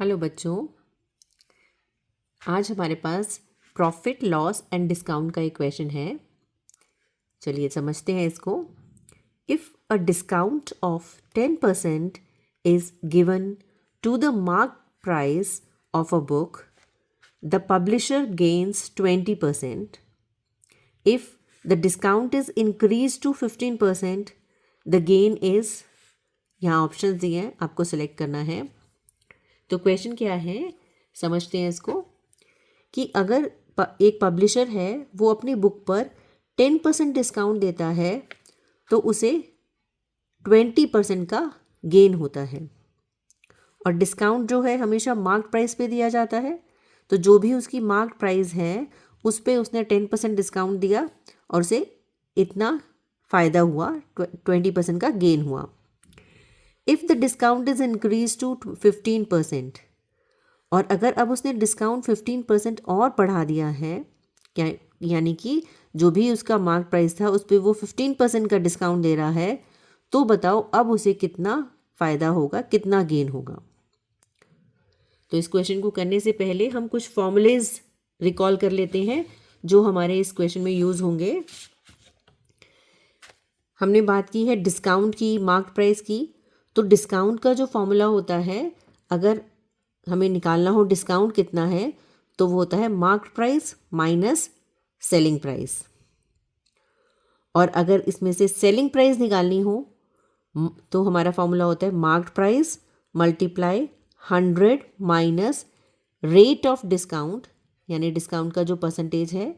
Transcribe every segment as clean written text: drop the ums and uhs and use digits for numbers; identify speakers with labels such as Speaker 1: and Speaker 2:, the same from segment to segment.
Speaker 1: Hello बच्चों, आज हमारे पास प्रॉफिट लॉस एंड डिस्काउंट का एक क्वेश्चन है। चलिए समझते हैं इसको। If a discount of 10% is given to the mark price of a book, the publisher gains 20%. If the discount is increased to 15%, the gain is, यहाँ ऑप्शन दिए हैं, आपको सेलेक्ट करना है। तो क्वेश्चन क्या है, समझते हैं इसको कि अगर एक पब्लिशर है वो अपनी बुक पर 10% डिस्काउंट देता है तो उसे 20% का गेन होता है। और डिस्काउंट जो है हमेशा मार्क प्राइस पे दिया जाता है, तो जो भी उसकी मार्क प्राइस है उस पे उसने 10% डिस्काउंट दिया और उसे इतना फ़ायदा हुआ, 20% का गेन हुआ। If the discount is increase to 15%, और अगर अब उसने डिस्काउंट 15% और बढ़ा दिया है, क्या यानी कि जो भी उसका मार्क प्राइस था उस पर वो 15% का डिस्काउंट दे रहा है, तो बताओ अब उसे कितना फ़ायदा होगा, कितना गेन होगा। तो इस क्वेश्चन को करने से पहले हम कुछ फॉर्मूलेज रिकॉल कर लेते हैं जो हमारे इस क्वेश्चन में यूज़ होंगे। हमने बात की है डिस्काउंट की, मार्क प्राइस की। तो डिस्काउंट का जो फॉर्मूला होता है, अगर हमें निकालना हो डिस्काउंट कितना है, तो वो होता है mark price minus selling price. और अगर इसमें से सेलिंग प्राइस निकालनी हो तो हमारा फॉर्मूला होता है mark price multiply 100 minus rate of discount, यानी डिस्काउंट का जो परसेंटेज है,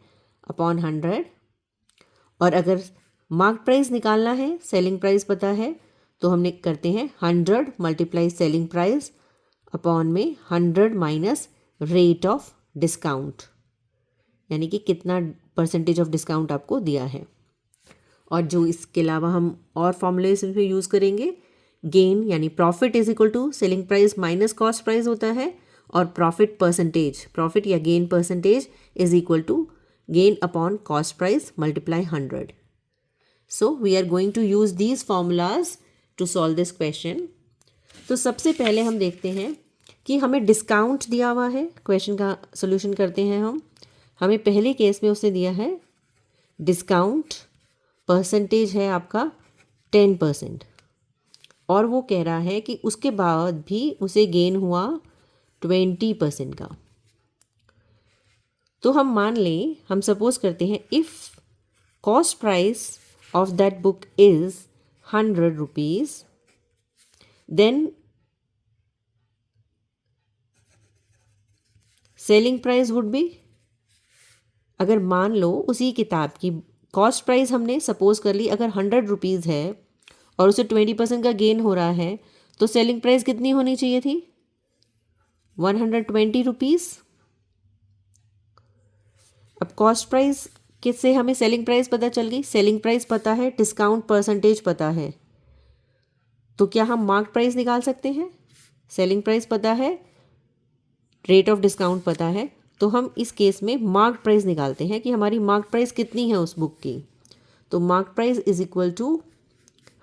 Speaker 1: अपॉन 100। और अगर मार्क प्राइस निकालना है, सेलिंग प्राइस पता है, तो हमने करते हैं 100 मल्टीप्लाई सेलिंग प्राइस अपॉन में 100 माइनस रेट ऑफ डिस्काउंट, यानी कि कितना परसेंटेज ऑफ डिस्काउंट आपको दिया है। और जो इसके अलावा हम और फॉर्मूले इसमें यूज़ करेंगे, गेन यानी profit is equal to selling price minus cost price होता है, और प्रॉफिट परसेंटेज, प्रॉफिट या gain percentage is equal to gain upon cost price multiply 100. So we are going to use these formulas to solve this question. तो सबसे पहले हम देखते हैं कि हमें डिस्काउंट दिया हुआ है। क्वेश्चन का सोल्यूशन करते हैं हम। हमें पहले केस में उसने दिया है डिस्काउंट, परसेंटेज है आपका 10%, और वो कह रहा है कि उसके बाद भी उसे गेन हुआ 20% का। तो हम मान लें, हम सपोज करते हैं if cost price of that book is 100 rupees, then selling price would be, अगर मान लो उसी किताब की कॉस्ट प्राइस हमने सपोज कर ली अगर 100 रुपीज़ है और उसे 20% का गेन हो रहा है, तो सेलिंग प्राइस कितनी होनी चाहिए थी? 120 रुपीज़। अब कॉस्ट प्राइस किससे हमें सेलिंग प्राइस पता चल गई, सेलिंग प्राइस पता है, डिस्काउंट परसेंटेज पता है, तो क्या हम मार्क प्राइस निकाल सकते हैं? सेलिंग प्राइस पता है, रेट ऑफ डिस्काउंट पता है, तो हम इस केस में मार्क प्राइस निकालते हैं कि हमारी मार्क प्राइस कितनी है उस बुक की। तो mark price is equal to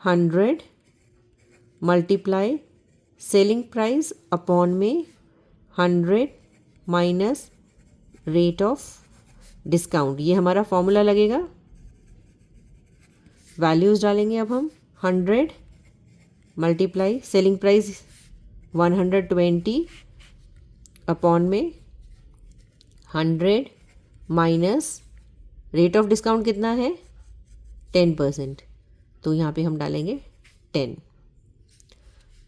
Speaker 1: 100 multiply selling price upon में 100 माइनस रेट ऑफ डिस्काउंट, ये हमारा फॉर्मूला लगेगा। वैल्यूज़ डालेंगे अब हम, 100 मल्टीप्लाई सेलिंग प्राइस 120 अपॉन में 100 माइनस रेट ऑफ डिस्काउंट कितना है, 10%, तो यहाँ पे हम डालेंगे 10।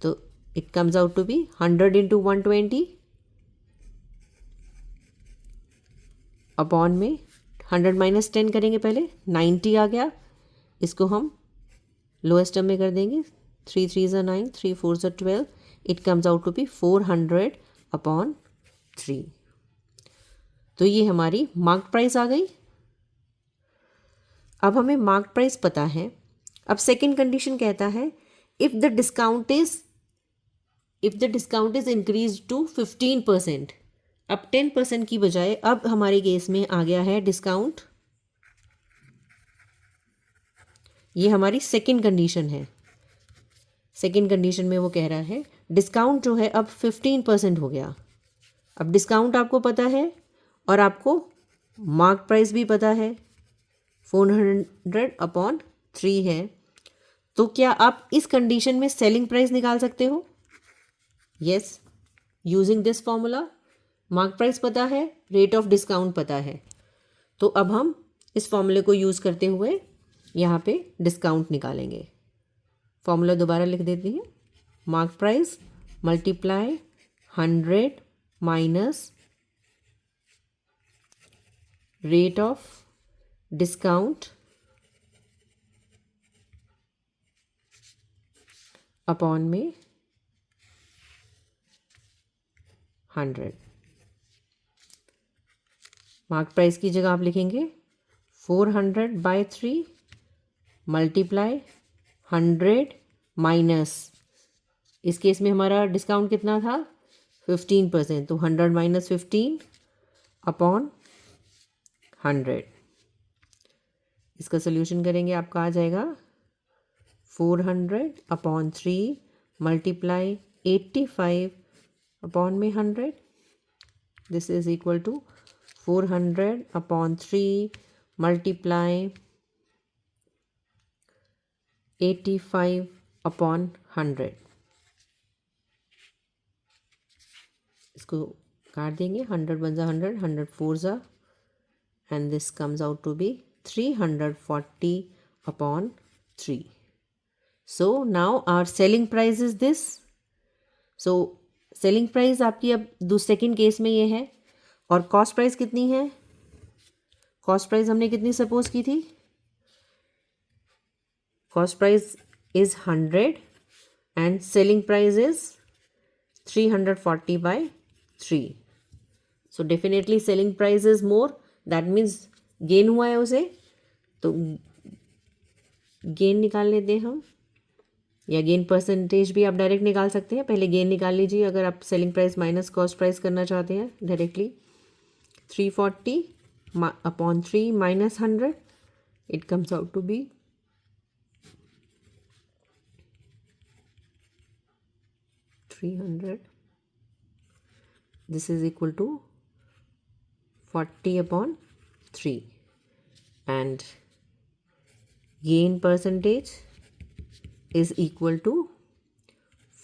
Speaker 1: तो it comes out to be 100 into 120 upon में 100 माइनस 10 करेंगे, पहले 90 आ गया, इसको हम लोएस्ट टर्म में कर देंगे, 3 3 ज़ा 9, 3 4 ज़ा 12, it comes out to be 400 upon 3। तो ये हमारी मार्क प्राइस आ गई। अब हमें मार्क प्राइस पता है। अब सेकंड कंडीशन कहता है if the discount is increase to 15%, अब 10% की बजाय अब हमारे केस में आ गया है डिस्काउंट, ये हमारी सेकंड कंडीशन है। सेकेंड कंडीशन में वो कह रहा है डिस्काउंट जो है अब 15% हो गया। अब डिस्काउंट आपको पता है और आपको मार्क प्राइस भी पता है, 400/3 है। तो क्या आप इस कंडीशन में सेलिंग प्राइस निकाल सकते हो? Yes, using this formula. Mark price पता है, रेट ऑफ डिस्काउंट पता है, तो अब हम इस फॉर्मूले को यूज़ करते हुए यहाँ पे डिस्काउंट निकालेंगे। फॉर्मूला दोबारा लिख देती हैं। Mark price multiply 100 minus rate of discount upon में 100। मार्क प्राइस की जगह आप लिखेंगे 400/3 मल्टीप्लाई 100 माइनस, इस केस में हमारा डिस्काउंट कितना था 15%, तो 100 माइनस 15 अपॉन 100। इसका सोल्यूशन करेंगे, आपका आ जाएगा 400/3 मल्टीप्लाई 85 अपॉन में 100। This is equal to 400/3 multiply 85 upon 100। इसको काट देंगे, 100 बन जा 100, 100 4 जा, and this comes out to be 340/3। So now our selling price is this. So selling price आपकी अब सेकेंड केस में ये है, और कॉस्ट प्राइस कितनी है? कॉस्ट प्राइस हमने कितनी सपोज की थी? Cost price is 100 and selling price is 340/3। So definitely selling price is more, that means gain हुआ है उसे, तो गेन निकाल लेते हैं हम, या गेन परसेंटेज भी आप डायरेक्ट निकाल सकते हैं। पहले गेन निकाल लीजिए अगर आप selling price minus cost price करना चाहते हैं directly. 340/3 minus 100, it comes out to be 300। This is equal to 40/3 and gain percentage is equal to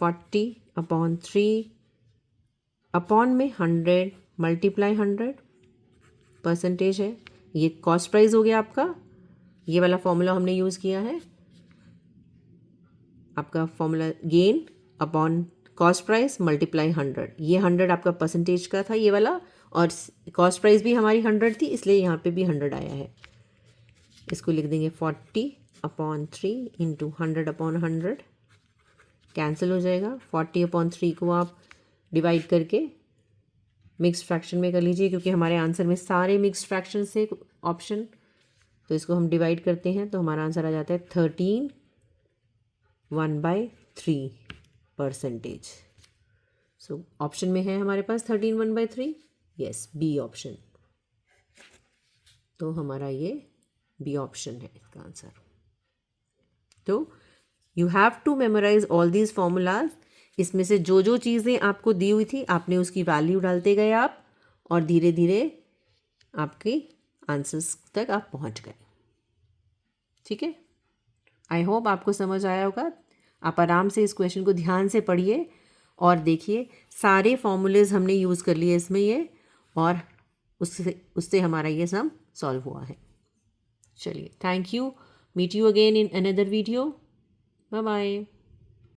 Speaker 1: 40/3 upon में 100 मल्टीप्लाई 100 परसेंटेज है। ये कॉस्ट प्राइस हो गया आपका, ये वाला फॉर्मूला हमने यूज़ किया है। आपका formula gain upon cost price multiply 100, ये 100 आपका परसेंटेज का था ये वाला, और कॉस्ट प्राइस भी हमारी 100 थी, इसलिए यहाँ पे भी 100 आया है। इसको लिख देंगे 40/3 इंटू 100/100, कैंसिल हो जाएगा। 40/3 को आप डिवाइड करके मिक्स फ्रैक्शन में कर लीजिए, क्योंकि हमारे आंसर में सारे मिक्स फ्रैक्शन से ऑप्शन, तो इसको हम डिवाइड करते हैं तो हमारा आंसर आ जाता है 13/1/3 परसेंटेज। सो ऑप्शन में है हमारे पास 13/1/3, यस, बी ऑप्शन। तो हमारा ये बी ऑप्शन है इसका आंसर। तो you have to memorise all these formulas. इसमें से जो जो चीज़ें आपको दी हुई थी आपने उसकी वैल्यू डालते गए आप, और धीरे धीरे आपके आंसर्स तक आप पहुंच गए। ठीक है, आई होप आपको समझ आया होगा। आप आराम से इस क्वेश्चन को ध्यान से पढ़िए और देखिए, सारे फॉर्मूलेज हमने यूज़ कर लिए इसमें ये, और उससे हमारा ये सम सॉल्व हुआ है। चलिए, thank you, meet you again in another video, bye bye.